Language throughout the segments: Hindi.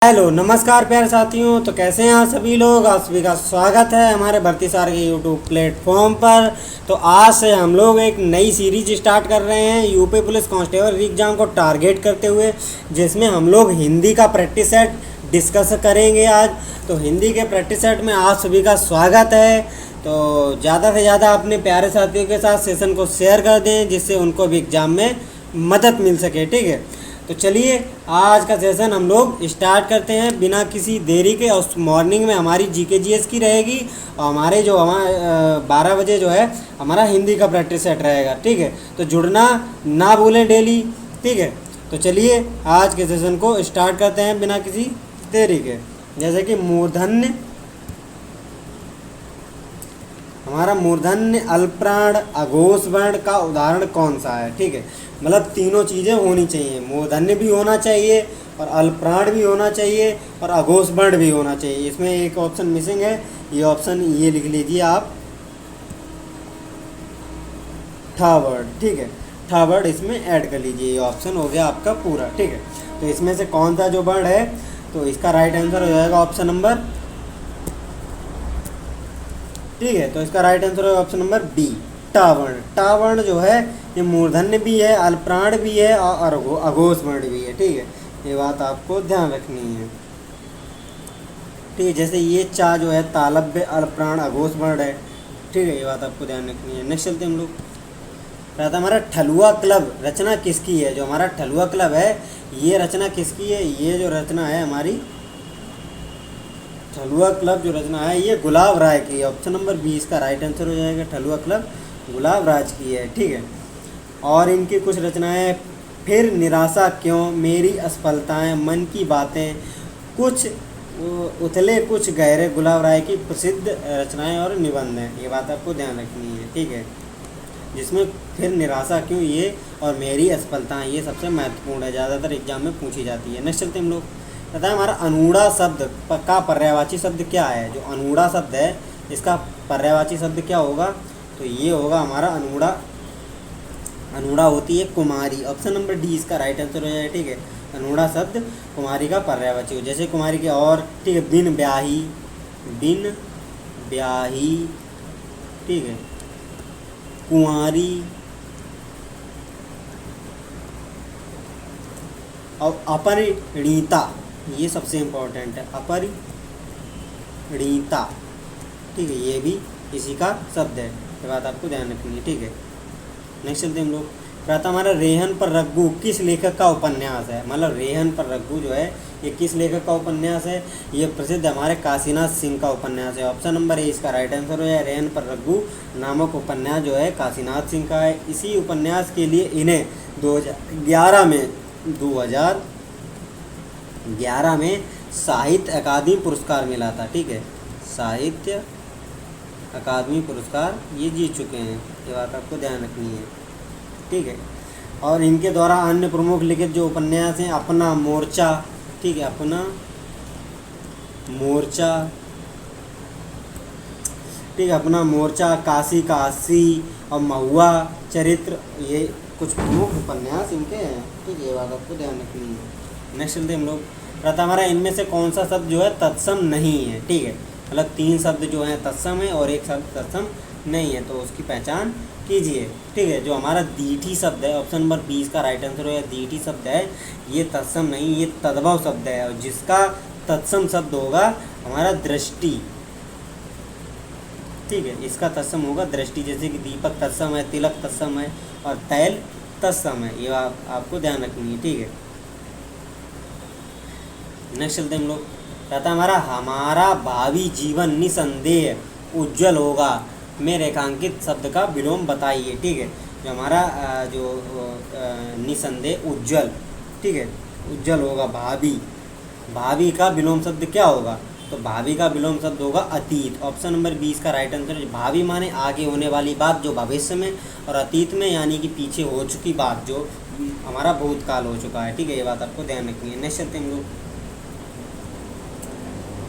हेलो नमस्कार प्यारे साथियों। तो कैसे हैं आप सभी लोग। आप सभी का स्वागत है हमारे भर्ती सार के यूट्यूब प्लेटफॉर्म पर। तो आज से हम लोग एक नई सीरीज स्टार्ट कर रहे हैं यूपी पुलिस कांस्टेबल एग्जाम को टारगेट करते हुए, जिसमें हम लोग हिंदी का प्रैक्टिस सेट डिस्कस करेंगे आज। तो हिंदी के प्रैक्टिस सेट में आप सभी का स्वागत है। तो ज़्यादा से ज़्यादा अपने प्यारे साथियों के साथ सेशन को शेयर कर दें, जिससे उनको भी एग्ज़ाम में मदद मिल सके। ठीक है, तो चलिए आज का सेशन हम लोग स्टार्ट करते हैं बिना किसी देरी के। और मॉर्निंग में हमारी जीके जीएस की रहेगी और हमारे जो 12 बजे जो है हमारा हिंदी का प्रैक्टिस सेट रहेगा। ठीक है, तो जुड़ना ना भूलें डेली। ठीक है, तो चलिए आज के सेशन को स्टार्ट करते हैं बिना किसी देरी के। जैसे कि मूर्धन्य, हमारा मूर्धन्य, अल्पप्राण, अघोष वर्ण का उदाहरण कौन सा है। ठीक है, मतलब तीनों चीज़ें होनी चाहिए, मूर्धन्य भी होना चाहिए और अल्पप्राण भी होना चाहिए और अघोष वर्ण भी होना चाहिए। इसमें एक ऑप्शन मिसिंग है, ये ऑप्शन ये लिख लीजिए आप, ठा वर्ड। ठीक है, ठा वर्ड इसमें ऐड कर लीजिए, ये ऑप्शन हो गया आपका पूरा। ठीक है, तो इसमें से कौन सा जो वर्ण है, तो इसका राइट आंसर हो जाएगा ऑप्शन नंबर, ठीक है, तो इसका राइट आंसर है ऑप्शन नंबर बी, टावर्ण। टावर्ण जो है ये मूर्धन्य भी है, अल्पप्राण भी है और अघोष वर्ण भी है। ठीक है, ये बात आपको ध्यान रखनी है। ठीक है, जैसे ये चा जो है तालव्य, अल्पप्राण, अघोष वर्ण है। ठीक है, ये बात आपको ध्यान रखनी है। नेक्स्ट चलते हम लोग। रहता हमारा ठलुआ क्लब रचना किसकी है। जो हमारा ठलुआ क्लब है ये रचना किसकी है। ये जो रचना है हमारी ठलुआ क्लब जो रचना है ये गुलाब राय की है। ऑप्शन नंबर 20 का राइट आंसर हो जाएगा, ठलुआ क्लब गुलाब राज की है। ठीक है, और इनकी कुछ रचनाएं, फिर निराशा क्यों, मेरी असफलताएं, मन की बातें, कुछ उथले कुछ गहरे, गुलाब राय की प्रसिद्ध रचनाएं और निबंध हैं। ये बात आपको ध्यान रखनी है। ठीक है, जिसमें फिर निराशा क्यों ये और मेरी असफलताएं ये सबसे महत्वपूर्ण है, ज़्यादातर एग्जाम में पूछी जाती है। नेक्स्ट चलते हम लोग। पता है हमारा अनूढ़ा शब्द का पर्यायवाची शब्द क्या है। जो अनूढ़ा शब्द है इसका पर्यायवाची शब्द क्या होगा, तो ये होगा हमारा अनूढ़ा। अनूढ़ा होती है कुमारी। ऑप्शन नंबर डी इसका राइट आंसर हो जाएगा। ठीक है, अनूढ़ा शब्द कुमारी का पर्यायवाची हो, जैसे कुमारी के और। ठीक है, बिन ब्याही, बिन ब्याही। ठीक है, कुंवारी और अपरिणीता, ये सबसे इम्पोर्टेंट है, अपरिणीता। ठीक है, ये भी इसी का शब्द है, ये बात आपको ध्यान रखनी है। ठीक है, नेक्स्ट चलते हम लोग। कहता हमारा रेहन पर रघु किस लेखक का उपन्यास है। मतलब रेहन पर रघु जो है ये किस लेखक का उपन्यास है। ये प्रसिद्ध हमारे काशीनाथ सिंह का उपन्यास है। ऑप्शन नंबर ए इसका राइट आंसर हो जाए, रेहन पर रघु नामक उपन्यास जो है काशीनाथ सिंह का है। इसी उपन्यास के लिए इन्हें 2011 में साहित्य अकादमी पुरस्कार मिला था। ठीक है, साहित्य अकादमी पुरस्कार ये जीत चुके हैं, ये बात आपको ध्यान रखनी है। ठीक है, और इनके द्वारा अन्य प्रमुख लिखित जो उपन्यास हैं, अपना मोर्चा। ठीक है, अपना मोर्चा। ठीक है, अपना मोर्चा, काशी काशी और महुआ चरित्र, ये कुछ प्रमुख उपन्यास इनके हैं। ठीक है, ये बात आपको ध्यान रखनी है। नेक्स्ट चलते हम लोग। रहता हमारा इनमें से कौन सा शब्द जो है तत्सम नहीं है। ठीक है, मतलब 3 शब्द जो हैं तत्सम है और एक शब्द तत्सम नहीं है, तो उसकी पहचान कीजिए। ठीक है, जो हमारा दीठी शब्द है, ऑप्शन नंबर 20 का राइट आंसर है, दीठी शब्द है ये तत्सम नहीं, ये तद्भव शब्द है। और जिसका तत्सम शब्द होगा हमारा दृष्टि। ठीक है, इसका तत्सम होगा दृष्टि, जैसे कि दीपक तत्सम है, तिलक तत्सम है और तैल तत्सम है, ये आपको ध्यान रखनी है। ठीक है, नेक्स्ट चलते हम लोग। कहता हमारा भावी जीवन निसंदेह उज्जवल होगा में रेखांकित शब्द का विलोम बताइए। ठीक है, जो हमारा निसंदेह उज्जवल। ठीक है, उज्जवल होगा भावी। भावी का विलोम शब्द क्या होगा, तो भावी का विलोम शब्द होगा अतीत। ऑप्शन नंबर 20 का राइट आंसर है। भावी माने आगे होने वाली बात जो भविष्य में, और अतीत में यानी कि पीछे हो चुकी बात जो हमारा भूतकाल हो चुका है। ठीक है, ये बात आपको ध्यान रखनी है। नेक्स्ट चलते हम लोग।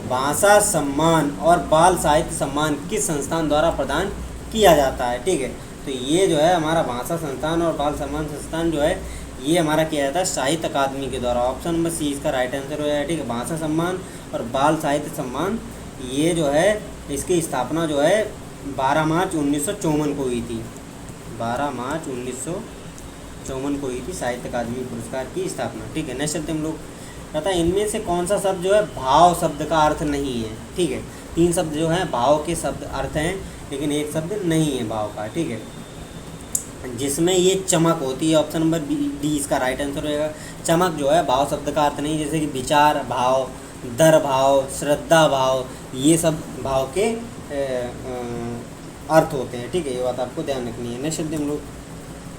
भाषा सम्मान और बाल साहित्य सम्मान किस संस्थान द्वारा प्रदान किया जाता है। ठीक है, तो ये जो है हमारा भाषा संस्थान और बाल सम्मान संस्थान जो है ये हमारा किया जाता है साहित्य अकादमी के द्वारा। ऑप्शन नंबर सी इसका राइट आंसर हो जाएगा, ठीक है। भाषा सम्मान और बाल साहित्य सम्मान, ये जो है इसकी स्थापना जो है 12 मार्च 1954 को हुई थी। 12 मार्च 1954 को हुई थी साहित्य अकादमी पुरस्कार की स्थापना, ठीक है। नेक्स्ट चलते हम लोग, कहता है इनमें से कौन सा शब्द जो है भाव शब्द का अर्थ नहीं है, ठीक है। 3 शब्द जो हैं भाव के शब्द अर्थ हैं, लेकिन एक शब्द नहीं है भाव का, ठीक है। जिसमें ये चमक होती है, ऑप्शन नंबर डी इसका राइट आंसर होगा। चमक जो है भाव शब्द का अर्थ नहीं, जैसे कि विचार भाव, दर भाव, श्रद्धा भाव, ये सब भाव के अर्थ होते हैं, ठीक है। ये बात आपको ध्यान रखनी है। नेक्स्ट शब्द हम लोग,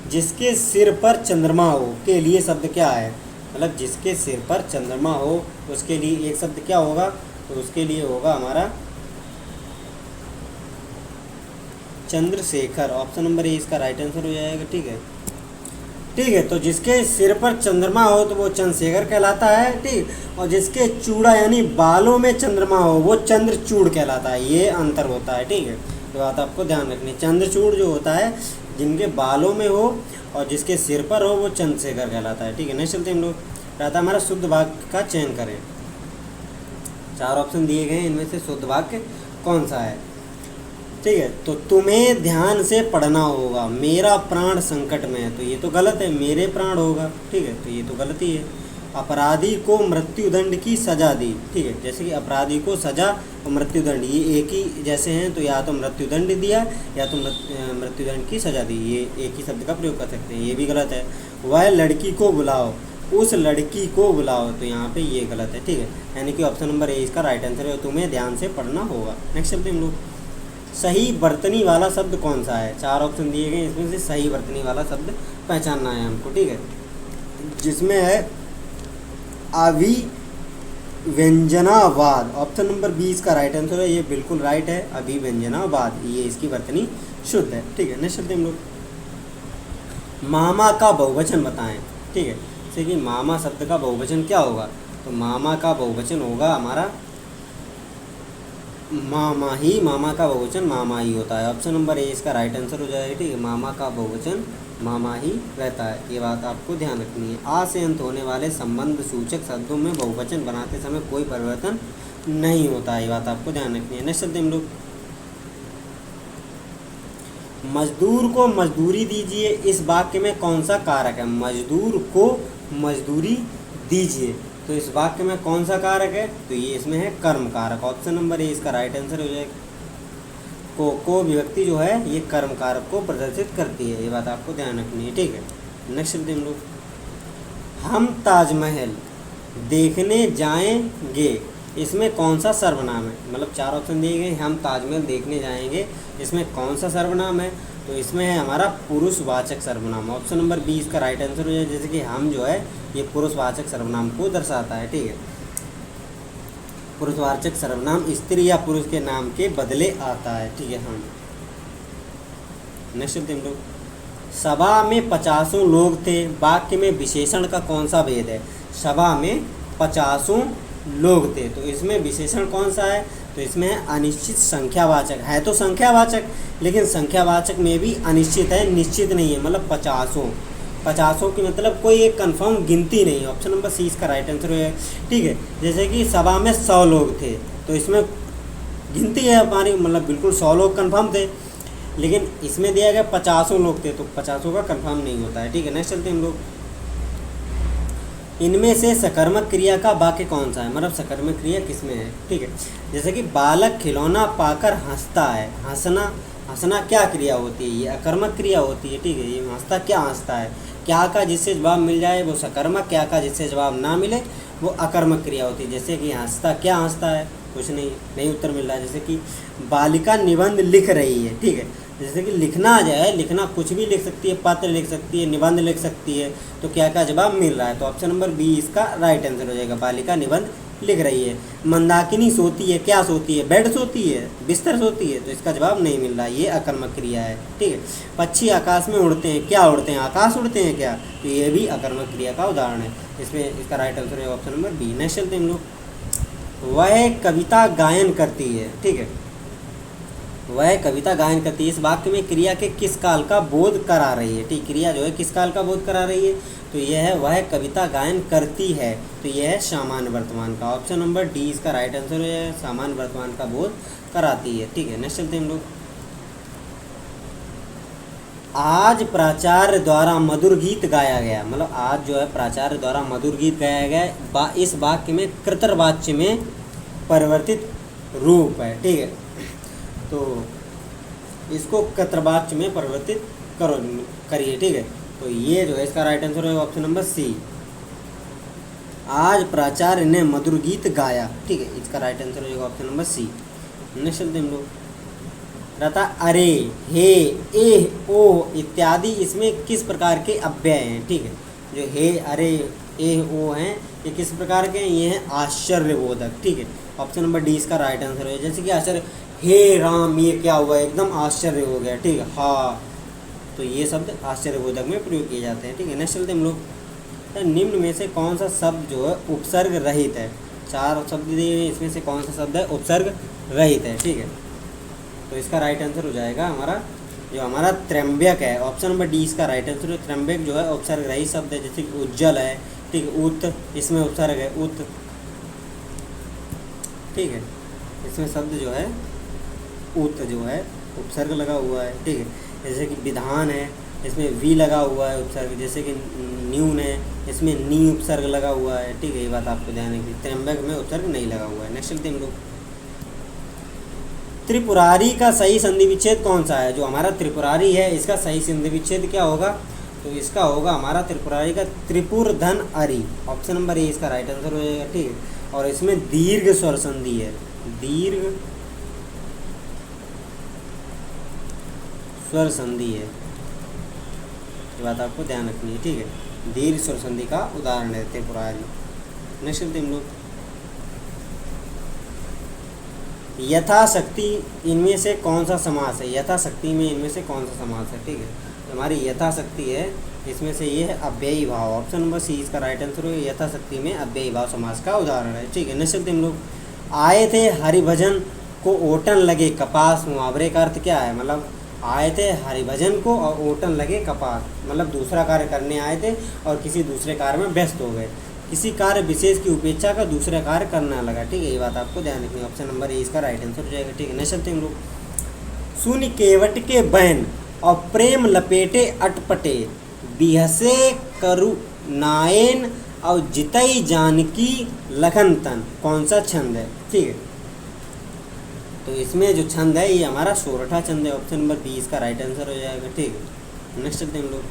जिसके सिर पर चंद्रमा हो के लिए शब्द क्या है, मतलब जिसके सिर पर चंद्रमा हो उसके लिए एक शब्द क्या होगा, तो उसके लिए होगा हमारा चंद्रशेखर। ऑप्शन नंबर ए इसका राइट आंसर हो जाएगा, ठीक है। ठीक है, तो जिसके सिर पर चंद्रमा हो तो वो चंद्रशेखर कहलाता है, ठीक। और जिसके चूड़ा यानी बालों में चंद्रमा हो वो चंद्रचूड़ कहलाता है, ये अंतर होता है, ठीक है। तो बात आपको ध्यान रखनी है। चंद्रचूड़ जो होता है जिनके बालों में हो और जिसके सिर पर हो वो चंद्रशेखर कहलाता है, ठीक है। नेक्स्ट चलते हम लोग, रहता हमारा शुद्ध वाक्य का चयन करें। 4 ऑप्शन दिए गए हैं, इनमें से शुद्ध वाक्य कौन सा है, ठीक है। तो तुम्हें ध्यान से पढ़ना होगा, मेरा प्राण संकट में है, तो ये तो गलत है, मेरे प्राण होगा, ठीक है। तो ये तो गलत ही है। अपराधी को मृत्युदंड की सजा दी, ठीक है। जैसे कि अपराधी को सजा और मृत्युदंड ये एक ही जैसे हैं, तो या तो मृत्युदंड दिया या तो मृत्युदंड की सजा दी, ये एक ही शब्द का प्रयोग कर सकते हैं, ये भी गलत है। वह लड़की को बुलाओ, उस लड़की को बुलाओ, तो यहाँ पे ये गलत है, ठीक है। यानी कि ऑप्शन नंबर ए इसका राइट आंसर है, तुम्हें ध्यान से पढ़ना होगा। नेक्स्ट शब्द हम लोग, सही वर्तनी वाला शब्द कौन सा है। 4 ऑप्शन दिए गए, इसमें से सही वर्तनी वाला शब्द पहचानना है हमको, ठीक है। जिसमें है अभिव्यंजनावाद। ऑप्शन नंबर बी इसका राइट आंसर है, ये बिल्कुल राइट है, अभिव्यंजनावाद, ये इसकी वर्तनी शुद्ध है, ठीक है। नेक्स्ट शब्द हम लोग, मामा का बहुवचन बताएं, ठीक है। जैसे कि मामा शब्द का बहुवचन क्या होगा, तो मामा का बहुवचन होगा हमारा मामा ही, मामा का बहुवचन मामा ही होता है। ऑप्शन नंबर ए इसका राइट आंसर हो जाएगा, ठीक है। मामा का बहुवचन मामा ही रहता है, ये बात आपको ध्यान रखनी है। आ से अंत होने वाले संबंध सूचक शब्दों में बहुवचन बनाते समय कोई परिवर्तन नहीं होता है, ये बात आपको ध्यान रखनी है। नेक्स्ट शब्द हम लोग, मजदूर को मजदूरी दीजिए, इस वाक्य में कौन सा कारक है। मजदूर को मजदूरी दीजिए, तो इस वाक्य में कौन सा कारक है, तो ये इसमें है कर्म कारक। ऑप्शन नंबर ए इसका राइट आंसर हो जाएगा। को विभक्ति जो है ये कर्म कारक को प्रदर्शित करती है, ये बात आपको ध्यान रखनी है, ठीक है। नेक्स्ट शब्द हम लोग, हम ताजमहल देखने जाएंगे, इसमें कौन सा सर्वनाम है। मतलब 4 ऑप्शन दिए गए, हम ताजमहल देखने जाएंगे, इसमें कौन सा सर्वनाम है, तो इसमें है हमारा पुरुषवाचक सर्वनाम। ऑप्शन नंबर बी इसका राइट आंसर हो जाए, जैसे कि हम जो है ये पुरुषवाचक सर्वनाम को दर्शाता है, ठीक है। पुरुषवाचक सर्वनाम स्त्री या पुरुष के नाम के बदले आता है, ठीक है। हम नेक्स्ट हम लोग, सभा में 50 लोग थे, वाक्य में विशेषण का कौन सा भेद है। सभा में 50 लोग थे, तो इसमें विशेषण कौन सा है, तो इसमें है अनिश्चित संख्यावाचक। है तो संख्यावाचक, लेकिन संख्यावाचक में भी अनिश्चित है, निश्चित नहीं है। मतलब 50 की मतलब कोई एक कंफर्म गिनती नहीं है। ऑप्शन नंबर सी इसका राइट आंसर है, ठीक है। जैसे कि सभा में 100 लोग थे, तो इसमें गिनती है हमारी, मतलब बिल्कुल 100 लोग कंफर्म थे, लेकिन इसमें दिया गया 50 लोग थे, तो 50 का कंफर्म नहीं होता है, ठीक है। नेक्स्ट चलते हैं हम लोग, इनमें से सकर्मक क्रिया का वाक्य कौन सा है। मतलब सकर्मक क्रिया किसमें है, ठीक है। जैसे कि बालक खिलौना पाकर हंसता है, हंसना क्या क्रिया होती है, ये अकर्मक क्रिया होती है, ठीक है। ये हंसता क्या हंसता है, क्या का जिससे जवाब मिल जाए वो सकर्मक, क्या का जिससे जवाब ना मिले वो अकर्मक क्रिया होती है। जैसे कि हंसता क्या हंसता है, कुछ नहीं उत्तर मिल रहा है। जैसे कि बालिका निबंध लिख रही है, ठीक है। जैसे कि लिखना जो है, लिखना कुछ भी लिख सकती है, पत्र लिख सकती है, निबंध लिख सकती है, तो क्या का जवाब मिल रहा है, तो ऑप्शन नंबर बी इसका राइट आंसर हो जाएगा, बालिका निबंध लिख रही है। मंदाकिनी सोती है, क्या सोती है, बेड सोती है, बिस्तर सोती है, तो इसका जवाब नहीं मिल रहा है, ये अकर्मक क्रिया है, ठीक है। पक्षी आकाश में उड़ते हैं, क्या उड़ते हैं, आकाश उड़ते हैं क्या, तो ये भी अकर्मक क्रिया का उदाहरण है। इसमें इसका राइट आंसर है ऑप्शन नंबर बी। नेक्स्ट चलते हैं हम लोग, वह कविता गायन करती है, ठीक है। वह कविता गायन करती है। इस वाक्य में क्रिया के किस काल का बोध करा रही है, ठीक, क्रिया जो है किस काल का बोध करा रही है, तो यह है वह कविता गायन करती है, तो यह है सामान्य वर्तमान का। ऑप्शन नंबर डी इसका राइट आंसर है, सामान्य वर्तमान का बोध कराती है, ठीक है। नेक्स्ट चलते हैं हम लोग। आज प्राचार्य द्वारा मधुर गीत गाया गया, मतलब आज जो है प्राचार्य द्वारा मधुर गीत गाया गया, इस वाक्य में कृतवाच्य में परिवर्तित रूप है, ठीक है। तो इसको कृतवाच्य में परिवर्तित करिए, ठीक है। तो ये जो है इसका राइट आंसर है ऑप्शन नंबर सी, आज प्राचार्य ने मधुर गीत गाया, ठीक है। इसका राइट आंसर हो जाएगा ऑप्शन नंबर सी। नेक्स्ट चलते हम लोग। रहता अरे, हे, एह, ओ इत्यादि इसमें किस प्रकार के अव्यय हैं, ठीक है। जो हे, अरे, एह, ओ हैं ये किस प्रकार के हैं, ये हैं आश्चर्यबोधक, ठीक है। ऑप्शन नंबर डी इसका राइट आंसर है। जैसे कि आश्चर्य, हे राम, ये क्या हुआ, एकदम आश्चर्य हो गया, ठीक है, हाँ, तो ये शब्द आश्चर्यबोधक में प्रयोग किए जाते हैं, ठीक है। नेक्स्ट चलते हम लोग। निम्न में से कौन सा शब्द जो है उपसर्ग रहित है, 4 शब्द दिए हुए, इसमें से कौन सा शब्द है उपसर्ग रहित है, ठीक है। तो इसका राइट आंसर हो जाएगा हमारा त्र्यंबक है। ऑप्शन नंबर डी इसका राइट आंसर है। त्र्यंबक जो है उपसर्ग रहित शब्द है, जैसे कि उज्जवल है, ठीक है, उत, इसमें उपसर्ग है उत, ठीक है, इसमें शब्द जो है उत जो है उपसर्ग लगा हुआ है, ठीक है। जैसे कि विधान है, इसमें वी लगा हुआ है उपसर्ग, जैसे कि न्यून है, इसमें नी उपसर्ग लगा हुआ है, ठीक है। ये बात आपको ध्यान रखनी, त्र्यंबक में उपसर्ग नहीं लगा हुआ है। नेक्स्ट चलते हम लोग। त्रिपुरारी का सही संधि विच्छेद कौन सा है, जो हमारा त्रिपुरारी है इसका सही संधि विच्छेद क्या होगा, तो इसका होगा हमारा त्रिपुरारी का त्रिपुर धन अरी। ऑप्शन नंबर ए इसका राइट आंसर हो जाएगा, ठीक है। और इसमें दीर्घ स्वर संधि है, दीर्घ स्वर संधि है, ये बात आपको ध्यान रखनी है, ठीक है। दीर्घ स्वर संधि का उदाहरण है त्रिपुरारी। नेक्स्ट चलते हम लोग। यथाशक्ति इनमें से कौन सा समास है, यथाशक्ति में इनमें से कौन सा समास है, ठीक है। हमारी यथाशक्ति है, इसमें से ये है अव्ययी भाव। ऑप्शन नंबर सी इसका राइट आंसर है, यथाशक्ति में अव्ययी भाव समास का उदाहरण है, ठीक है। नेक्स्ट चलते हम लोग। आए थे हरिभजन को ओटन लगे कपास, मुहावरे का अर्थ क्या है, मतलब आए थे हरिभजन को और ओटन लगे कपास, मतलब दूसरा कार्य करने आए थे और किसी दूसरे कार्य में व्यस्त हो गए, किसी कार्य विशेष की उपेक्षा का दूसरा कार्य करना लगा, ठीक है। ये बात आपको ध्यान रखनी है। ऑप्शन नंबर ए इसका राइट आंसर हो जाएगा, ठीक है। नेक्स्ट चलते हम लोग। शून्य केवट के बैन और प्रेम लपेटे अटपटे, बिहसे करु नायन और जितई जानकी लखन तन, कौन सा छंद है, ठीक है। तो इसमें जो छंद है ये हमारा सोरठा छंद है। ऑप्शन नंबर बी इसका राइट आंसर हो जाएगा, ठीक है। नेक्स्ट चलते हम लोग।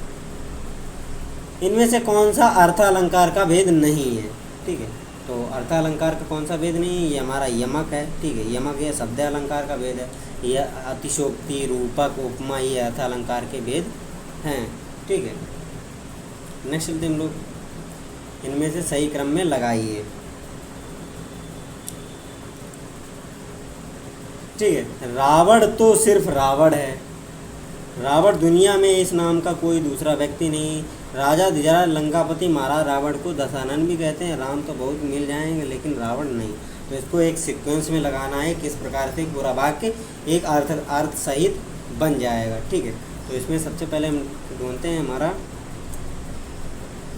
इनमें से कौन सा अर्थालंकार का भेद नहीं है, ठीक है। तो अर्थालंकार का कौन सा भेद नहीं है, ये हमारा यमक है, ठीक है। यमक ये शब्द अलंकार का भेद है, ये अतिशोक्ति, रूपक, उपमा, ये अर्थालंकार के भेद हैं, ठीक है। नेक्स्ट चलते हम लोग। इनमें से सही क्रम में लगाइए, ठीक है। रावण तो सिर्फ रावण है, रावण दुनिया में इस नाम का कोई दूसरा व्यक्ति नहीं। राजा धीराज लंकापति महाराज रावण को दशानन भी कहते हैं। राम तो बहुत मिल जाएंगे लेकिन रावण नहीं। तो इसको एक सीक्वेंस में लगाना है, किस प्रकार से पूरा वाक्य एक अर्थ सहित बन जाएगा, ठीक है। तो इसमें सबसे पहले हम ढूंढते हैं हमारा,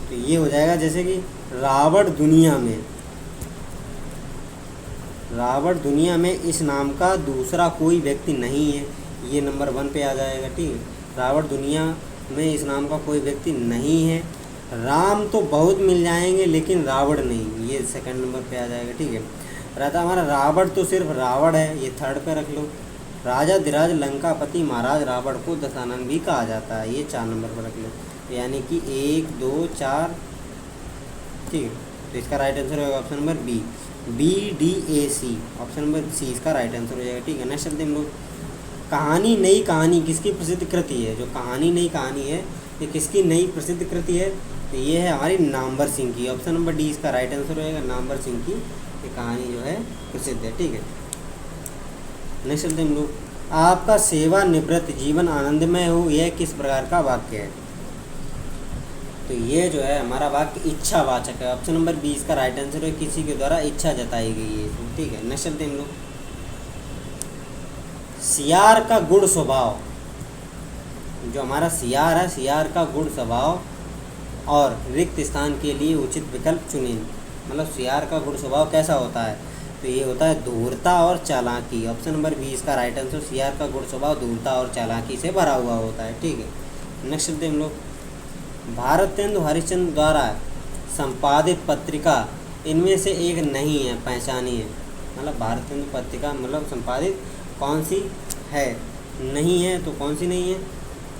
तो ये हो जाएगा जैसे कि रावण दुनिया में इस नाम का दूसरा कोई व्यक्ति नहीं है, ये नंबर 1 पे आ जाएगा, ठीक है। रावण दुनिया में इस नाम का कोई व्यक्ति नहीं है। राम तो बहुत मिल जाएंगे लेकिन रावण नहीं, ये सेकंड नंबर पे आ जाएगा, ठीक है। रहता हमारा रावण तो सिर्फ रावण है, ये थर्ड पे रख लो। राजा धीराज लंकापति महाराज रावण को दशानन भी कहा जाता है, ये 4 नंबर पर रख लो, यानी कि 1 2 4, ठीक है। तो इसका राइट आंसर होगा option number B, BDAC। Option number C इसका राइट आंसर हो जाएगा, ठीक है। नेक्स्ट चलते हम लोग। कहानी नई कहानी किसकी प्रसिद्ध कृति है, जो कहानी नई कहानी है ये किसकी नई प्रसिद्ध कृति है, तो ये है हमारी नामवर सिंह की। ऑप्शन नंबर डी इसका राइट आंसर होएगा, नामवर सिंह की ये कहानी जो है प्रसिद्ध है, ठीक है। नेक्स्ट चलते हम लोग। आपका सेवानिवृत्त जीवन आनंदमय हो, यह किस प्रकार का वाक्य है, तो ये जो है हमारा वाक्य इच्छावाचक है। ऑप्शन नंबर बी इसका राइट आंसर है, किसी के द्वारा इच्छा जताई गई है, ठीक है। नेक्स्ट चलते हम लोग। सियार का गुण स्वभाव, जो हमारा सियार है, सियार का गुण स्वभाव और रिक्त स्थान के लिए उचित विकल्प चुनें। मतलब सियार का गुण स्वभाव कैसा होता है, तो ये होता है धूर्ता और चालाकी। ऑप्शन नंबर 20 का राइट आंसर, सियार का गुण स्वभाव धूर्ता और चालाकी से भरा हुआ होता है। ठीक है, नेक्स्ट चलते हम लोग। भारतेंदु हरिश्चंद्र द्वारा संपादित पत्रिका इनमें से एक नहीं है, पहचानिए। मतलब भारतेंदु पत्रिका मतलब संपादित कौन सी है, नहीं है, तो कौन सी नहीं है,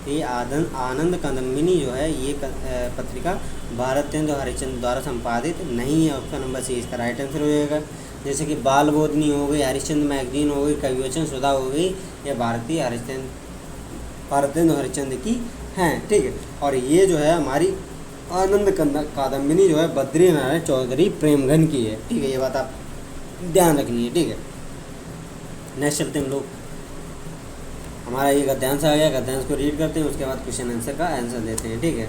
ये आनंद कादंबिनी जो है ये पत्रिका भारतेंदु हरिश्चंद्र द्वारा संपादित नहीं है। ऑप्शन नंबर सी इसका राइट आंसर हो जाएगा। जैसे कि बाल बोधनी हो गई, हरिश्चंद्र मैगजीन हो गई, कविवचन सुधा हो गई, ये भारतेंदु हरिश्चंद्र की हैं। ठीक है, और ये जो है हमारी आनंद कादंबिनी जो है बद्री नारायण चौधरी प्रेमघन की है। ठीक है, ये बात आप ध्यान रखनी है। ठीक है, नेक्स्ट चलते हम लोग। हमारा ये गद्यांश आ गया, गद्यांश को रीड करते हैं, उसके बाद क्वेश्चन आंसर का आंसर देते हैं। ठीक है,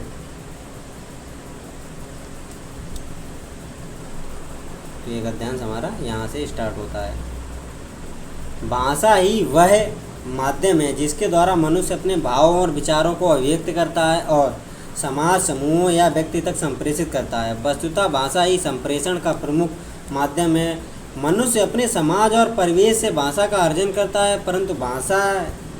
तो ये गद्यांश हमारा यहाँ से स्टार्ट होता है। भाषा ही वह माध्यम है जिसके द्वारा मनुष्य अपने भावों और विचारों को अभिव्यक्त करता है और समाज, समूहों या व्यक्ति तक संप्रेषित करता है। वस्तुतः भाषा ही संप्रेषण का प्रमुख माध्यम है। मनुष्य अपने समाज और परिवेश से भाषा का अर्जन करता है, परंतु भाषा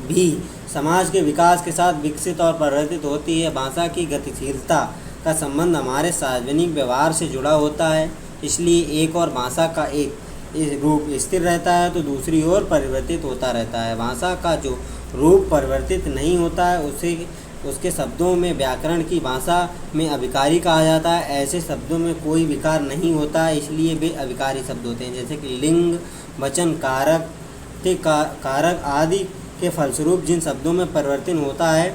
भी समाज के विकास के साथ विकसित और परिवर्तित होती है। भाषा की गतिशीलता का संबंध हमारे सार्वजनिक व्यवहार से जुड़ा होता है, इसलिए एक और भाषा का एक रूप स्थिर रहता है तो दूसरी ओर परिवर्तित होता रहता है। भाषा का जो रूप परिवर्तित नहीं होता है उसे उसके शब्दों में व्याकरण की भाषा में अभिकारी कहा जाता है। ऐसे शब्दों में कोई विकार नहीं होता है, इसलिए वे अभिकारी शब्द होते हैं। जैसे कि लिंग, वचन, कारक, कारक आदि के फलस्वरूप जिन शब्दों में परिवर्तन होता है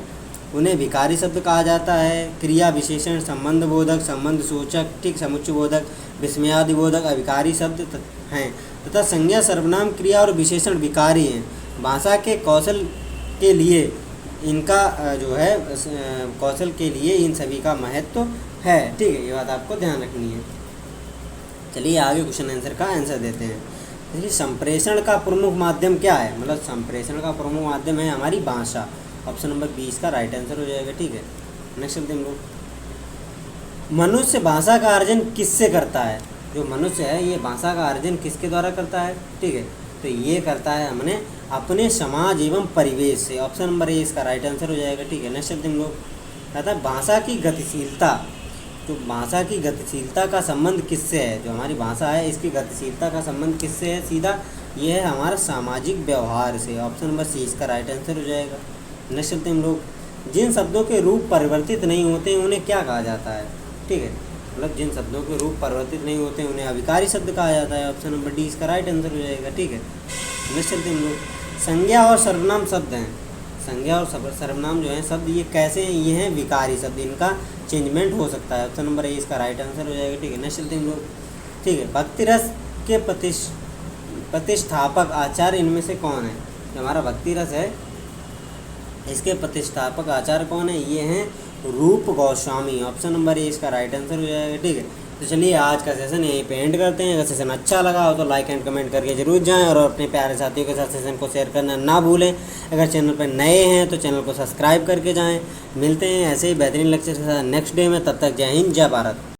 उन्हें विकारी शब्द कहा जाता है। क्रिया विशेषण, संबंध बोधक, संबंध सूचक, ठीक, समुच्चय बोधक, विस्मयादि बोधक अभिकारी शब्द हैं तथा संज्ञा, सर्वनाम, क्रिया और विशेषण विकारी हैं। भाषा के कौशल के लिए इनका जो है कौशल के लिए इन सभी का महत्व है। ठीक है, ये बात आपको ध्यान रखनी है। चलिए आगे क्वेश्चन आंसर का आंसर देते हैं। देखिए, संप्रेषण का प्रमुख माध्यम क्या है, मतलब संप्रेषण का प्रमुख माध्यम है हमारी भाषा। ऑप्शन नंबर 20 का राइट आंसर हो जाएगा। ठीक है, नेक्स्ट चलते हम लोग। मनुष्य भाषा का अर्जन किससे करता है, जो मनुष्य है ये भाषा का अर्जन किसके द्वारा करता है। ठीक है, तो ये करता है हमने अपने समाज एवं परिवेश से। ऑप्शन नंबर ए इसका राइट आंसर हो जाएगा। ठीक है, नेक्स्ट चलते हम लोग। कहता है भाषा की गतिशीलता, तो भाषा की गतिशीलता का संबंध किससे है, जो हमारी भाषा है इसकी गतिशीलता का संबंध किससे है, सीधा ये है हमारा सामाजिक व्यवहार से। ऑप्शन नंबर सी इसका राइट आंसर हो जाएगा। नेक्स्ट चलते हम लोग। जिन शब्दों के रूप परिवर्तित नहीं होते उन्हें क्या कहा जाता है। ठीक है, मतलब जिन शब्दों के रूप परिवर्तित नहीं होते उन्हें अभिकारी शब्द कहा जाता है। ऑप्शन नंबर डी इसका राइट आंसर हो जाएगा। ठीक है, नेक्स्ट चलते हम लोग। संज्ञा और सर्वनाम शब्द हैं, संज्ञा और सर्वनाम जो हैं शब्द ये कैसे हैं, ये हैं विकारी शब्द, इनका चेंजमेंट हो सकता है। ऑप्शन नंबर ए इसका राइट आंसर हो जाएगा। ठीक है, नेक्स्ट चलते हम लोग। ठीक है, भक्ति रस के प्रतिष्ठापक आचार्य इनमें से कौन है, जो हमारा भक्ति रस है इसके प्रतिष्ठापक आचार्य कौन है, ये हैं रूप गोस्वामी। ऑप्शन नंबर ए इसका राइट आंसर हो जाएगा। ठीक है, तो चलिए आज का सेशन यहीं पे एंड करते हैं। अगर सेशन अच्छा लगा हो तो लाइक एंड कमेंट करके जरूर जाएं और अपने प्यारे साथियों के साथ सेशन को शेयर करना ना भूलें। अगर चैनल पर नए हैं तो चैनल को सब्सक्राइब करके जाएं। मिलते हैं ऐसे ही बेहतरीन लेक्चर के साथ नेक्स्ट डे में, तब तक जय हिंद, जय भारत।